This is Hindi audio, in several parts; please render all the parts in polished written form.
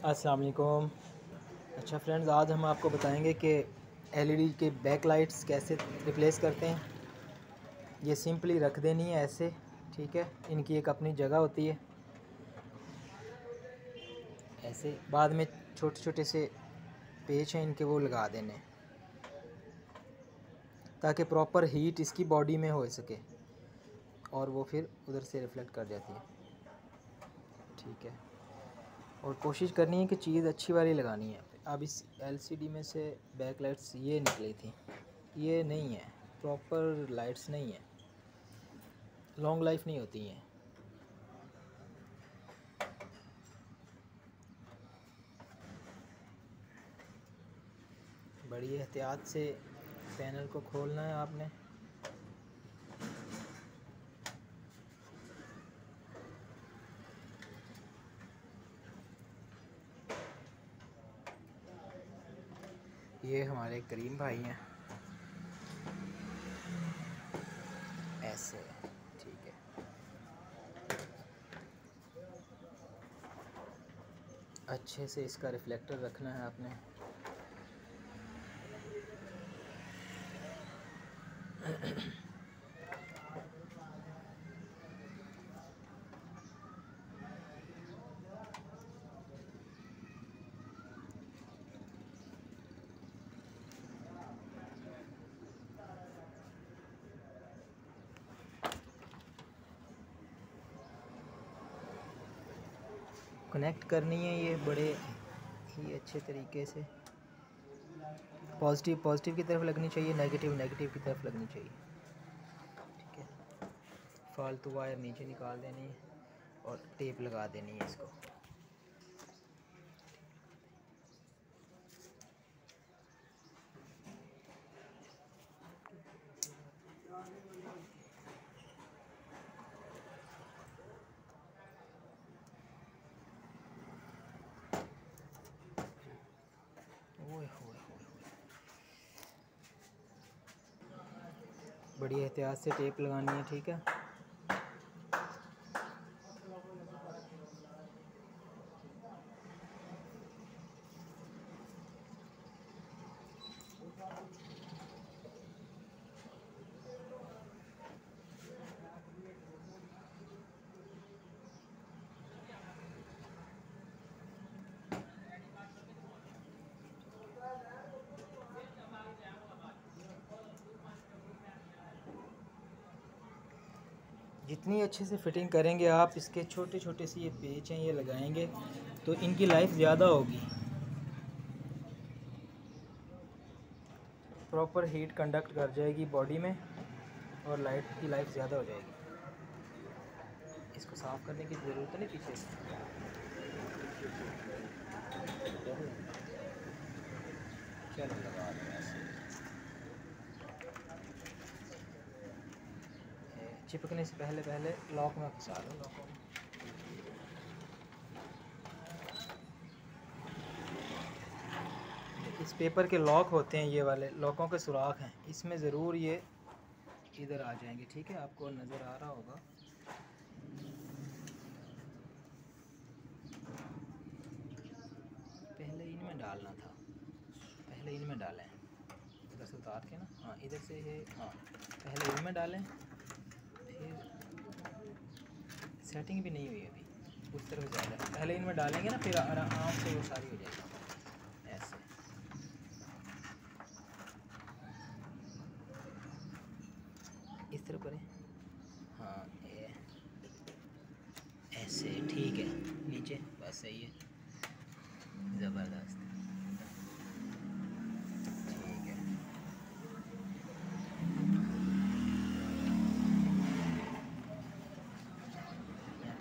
अस्सलाम वालेकुम। अच्छा फ्रेंड्स, आज हम आपको बताएंगे कि एलईडी के बैक लाइट्स कैसे रिप्लेस करते हैं। ये सिंपली रख देनी है ऐसे, ठीक है। इनकी एक अपनी जगह होती है ऐसे। बाद में छोटे छोटे से पेच हैं इनके, वो लगा देने ताकि प्रॉपर हीट इसकी बॉडी में हो सके और वो फिर उधर से रिफ्लेक्ट कर जाती है, ठीक है। और कोशिश करनी है कि चीज़ अच्छी वाली लगानी है। अब इस एलसीडी में से बैक लाइट्स ये निकली थी, ये नहीं है, प्रॉपर लाइट्स नहीं है, लॉन्ग लाइफ नहीं होती हैं। बड़ी एहतियात से पैनल को खोलना है आपने। ये हमारे करीम भाई हैं, ऐसे, ठीक है। अच्छे से इसका रिफ्लेक्टर रखना है आपने। कनेक्ट करनी है ये बड़े ही अच्छे तरीके से। पॉजिटिव पॉजिटिव की तरफ लगनी चाहिए, नेगेटिव नेगेटिव की तरफ लगनी चाहिए, ठीक है। फालतू वायर नीचे निकाल देनी है और टेप लगा देनी है इसको। ओए होए होए, बड़ी एहतियात से टेप लगानी है, ठीक है। जितनी अच्छे से फिटिंग करेंगे आप, इसके छोटे छोटे से ये पेच हैं ये लगाएंगे तो इनकी लाइफ ज़्यादा होगी। प्रॉपर हीट कंडक्ट कर जाएगी बॉडी में और लाइट की लाइफ ज़्यादा हो जाएगी। इसको साफ़ करने की ज़रूरत नहीं पीछे से। चलो लगा दें ऐसे, चिपकने से पहले पहले लॉक में फंसा लो, लॉकों में। इस पेपर के लॉक होते हैं, ये वाले लॉकों के सुराख हैं, इसमें ज़रूर ये इधर आ जाएंगे, ठीक है। आपको नज़र आ रहा होगा। पहले इनमें डालना था, पहले इनमें डालें, इधर से उतार के ना, हाँ इधर से ये, हाँ पहले इनमें डालें, फिर सेटिंग भी नहीं हुई अभी उस तरफ ज़्यादा, पहले इनमें डालेंगे ना, फिर आराम से वो सारी हो जाएगी ऐसे। इस तरह करें, हाँ ये ऐसे, ठीक है। नीचे बस सही है, ज़बरदस्त, ठीक है।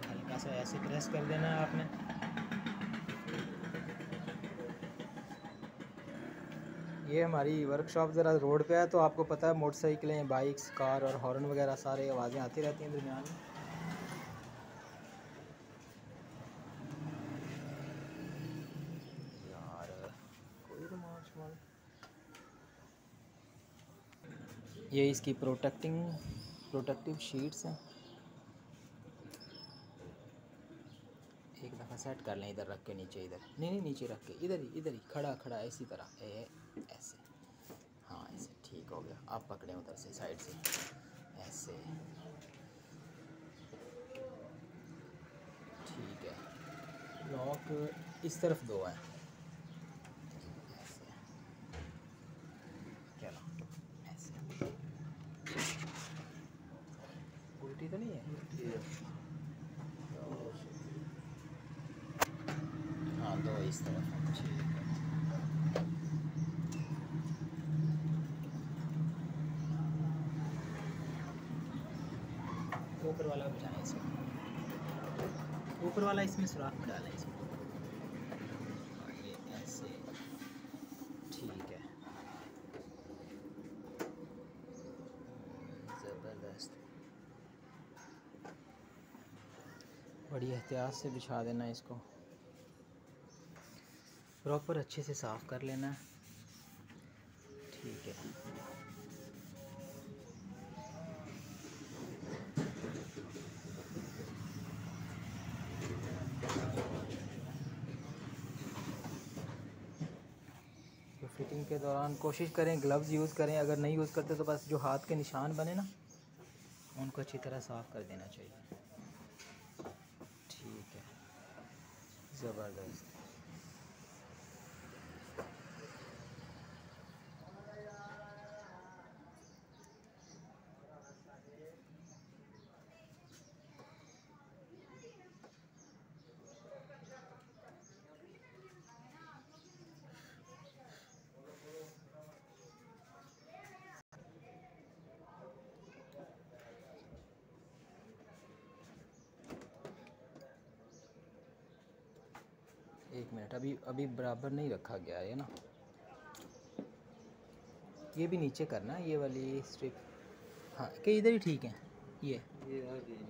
हल्का सा ऐसे प्रेस कर देना है आपने। ये हमारी वर्कशॉप ज़रा रोड पे है, तो आपको पता है मोटरसाइकिलें, बाइक्स, कार और हॉर्न वगैरह सारे आवाज़ें आती रहती हैं दरमियान में। यार कोई रुमाल शुमाल, ये इसकी प्रोटेक्टिव शीट्स हैं। एक दफ़ा सेट कर लें, इधर रख के नीचे, इधर नहीं नीचे रख के, इधर ही खड़ा खड़ा इसी तरह ऐसे, हाँ ऐसे ठीक हो गया। आप पकड़ें उधर से साइड से ऐसे, ठीक है। लॉक इस तरफ दो है ऐसे, चलो ऐसे, उल्टी तो नहीं है? हाँ दो इस तरफ, ठीक है। ऊपर वाला बिठाएं इसमें, ऊपर वाला इसमें सुराख में डालें इसमें, ये ऐसे, ठीक है। ज़बरदस्त, बड़ी एहतियात से बिछा देना इसको, प्रॉपर अच्छे से साफ़ कर लेना, ठीक है। तो फिटिंग के दौरान कोशिश करें ग्लव्स यूज़ करें, अगर नहीं यूज़ करते तो बस जो हाथ के निशान बने ना उनको अच्छी तरह साफ़ कर देना चाहिए, ठीक है। ज़बरदस्त, एक मिनट, अभी बराबर नहीं रखा गया है ना, ये भी नीचे करना, ये वाली स्ट्रिप, हाँ कि इधर ही ठीक है, ये आ गई ना,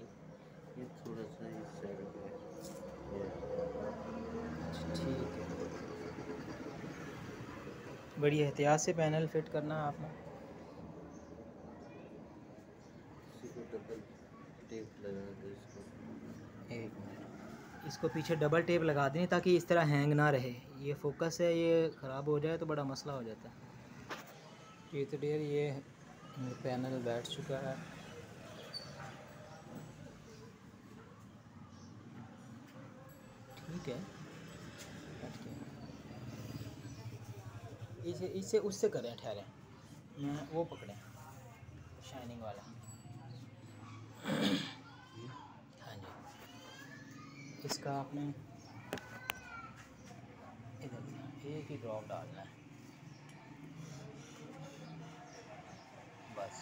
ये थोड़ा सा इस साइड पे है, ठीक है। बड़ी एहतियात से पैनल फिट करना आपने, इसी को डबल टेप लगा के इसको, एक मिनट, इसको पीछे डबल टेप लगा दें ताकि इस तरह हैंग ना रहे, ये फोकस है, ये ख़राब हो जाए तो बड़ा मसला हो जाता है। ये तो डेर ये पैनल बैठ चुका है, ठीक है। इसे उससे करें, ठहरें, मैं वो पकड़ें शाइनिंग वाला, हाँ जी। इसका आपने इधर एक ही ड्रॉप डालना है बस।